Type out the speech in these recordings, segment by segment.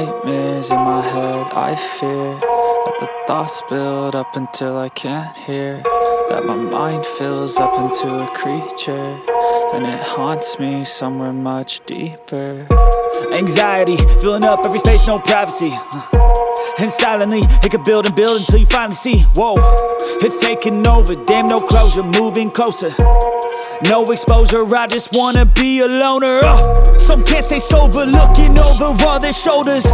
nightmares in my head, I fear that the thoughts build up until I can't hear, that my mind fills up into a creature, and it haunts me somewhere much deeper. Anxiety, filling up every space, no privacy. And silently, it could build and build until you finally see, whoa, it's taking over, damn no closure, moving closer. No exposure, I just wanna be a loner. Some can't stay sober, looking over all their shoulders,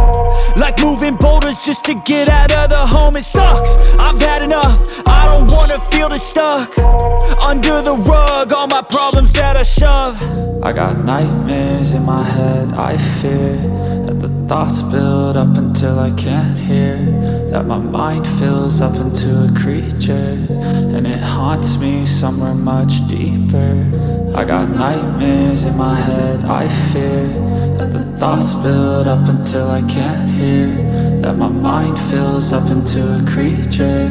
like moving boulders just to get out of the home. It sucks, I've had enough, I don't wanna feel the stuck under the rug, all my problems that I shove. I got nightmares in my head, I fear that the thoughts build up until I can't hear, that my mind fills up into a creature, and it haunts me somewhere much deeper. I got nightmares in my head, I fear that the thoughts build up until I can't hear, that my mind fills up into a creature,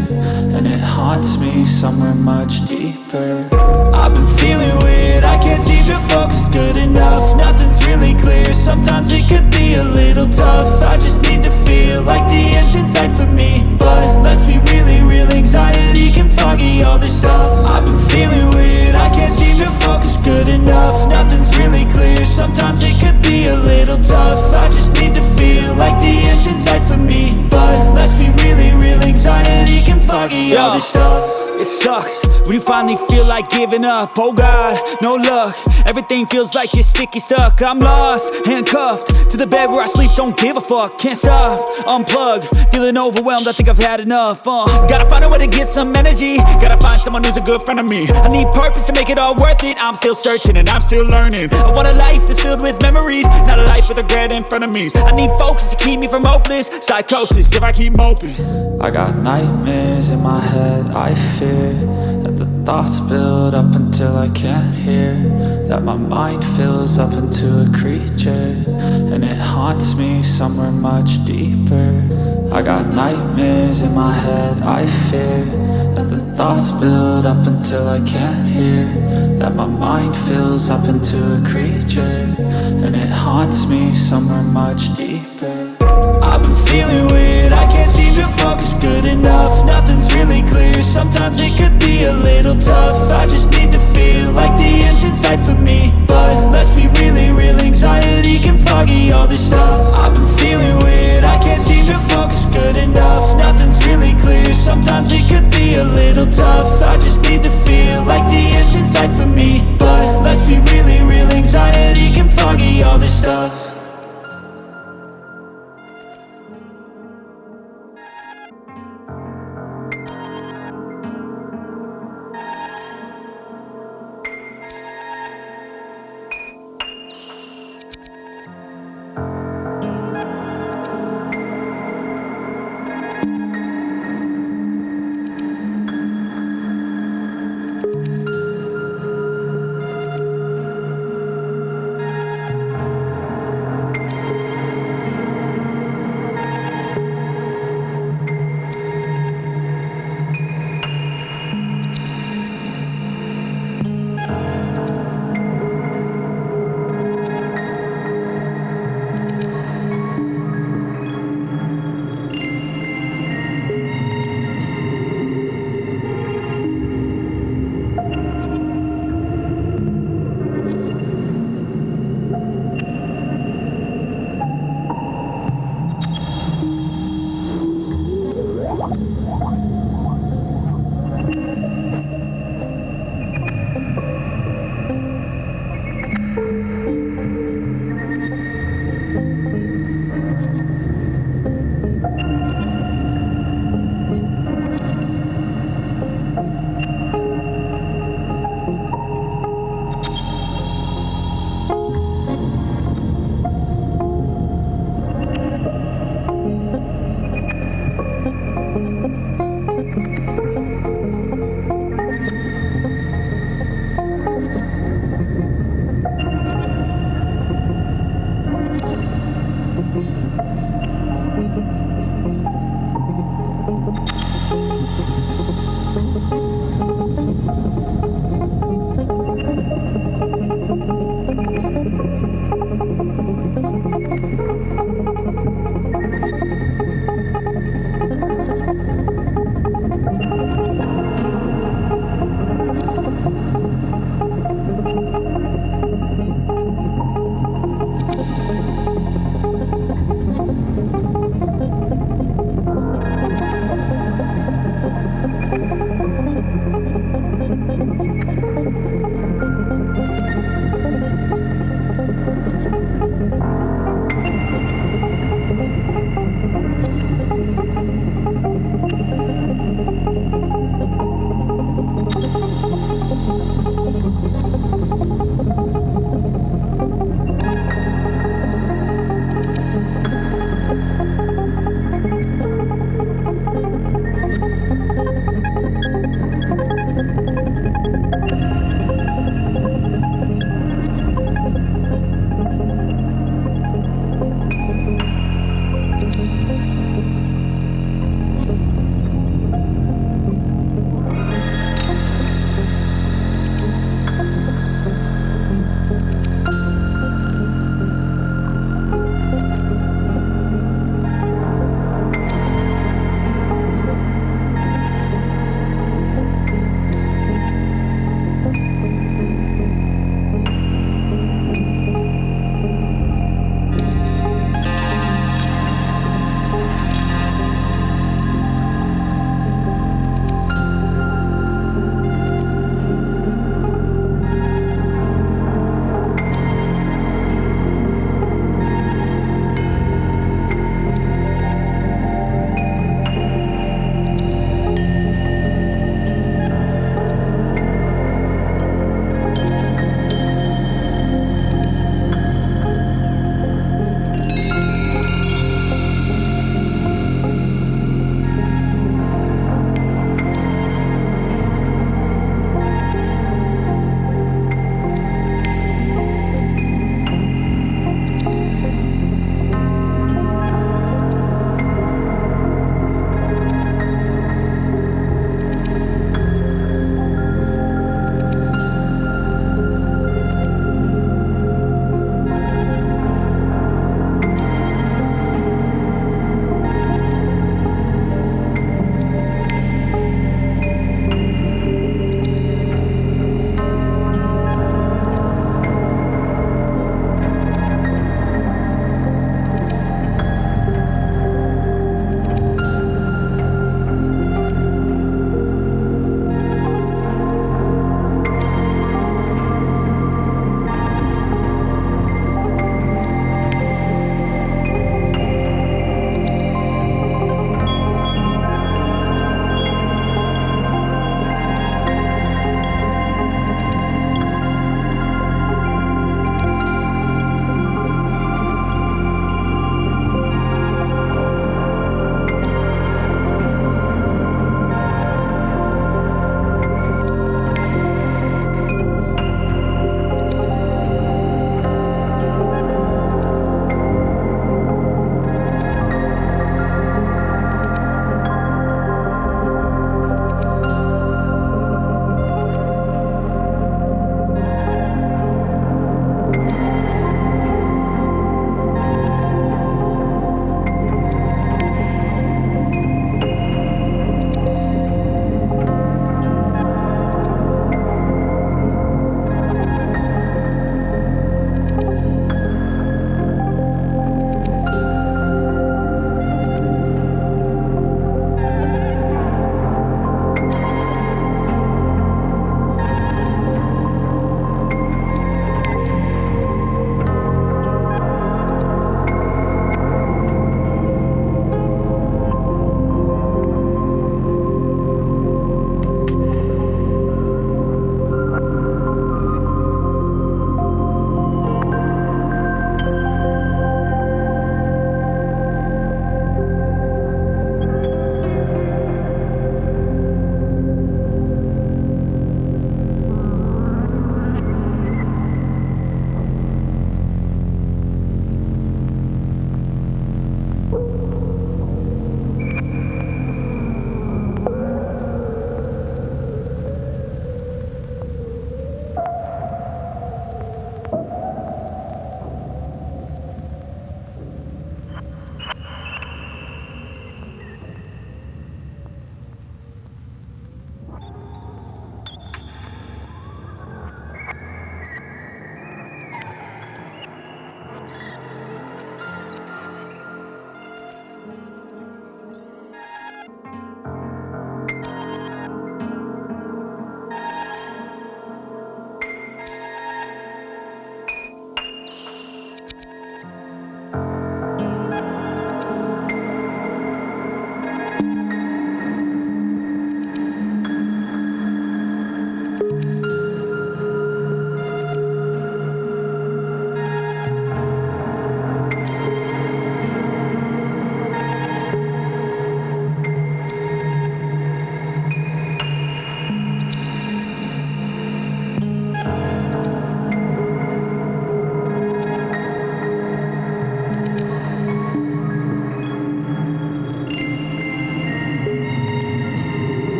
and it haunts me somewhere much deeper. I've been feeling weird, I can't seem to focus good enough. Nothing's really clear, sometimes it could be a little tough. I just need to feel like the end's in sight for me, but let's be really real, anxiety can foggy all this stuff. I've been feeling weird, I can't seem to focus good enough. Nothing's really clear, sometimes it could be a little tough. I just need to feel like the end's in sight for me, but let's be really real, anxiety can foggy all this stuff. It sucks when you finally feel like giving up. Oh God, no luck, everything feels like you're sticky stuck. I'm lost, handcuffed to the bed where I sleep, don't give a fuck. Can't stop, unplug, feeling overwhelmed, I think I've had enough. Gotta find a way to get some energy, gotta find someone who's a good friend of me. I need purpose to make it all worth it, I'm still searching and I'm still learning. I want a life that's filled with memories, not a life with regret in front of me. I need focus to keep me from hopeless psychosis if I keep moping. I got nightmares in my head, I fear that the thoughts build up until I can't hear, that my mind fills up into a creature, and it haunts me somewhere much deeper. I got nightmares in my head, I fear that the thoughts build up until I can't hear, that my mind fills up into a creature, and it haunts me somewhere much deeper. I've been feeling weird, I can't seem to focus good enough. Nothing's really clear, sometimes it could be a little tough. I just need to feel like the end's in sight for me, but let's be really real, anxiety can foggy all this stuff.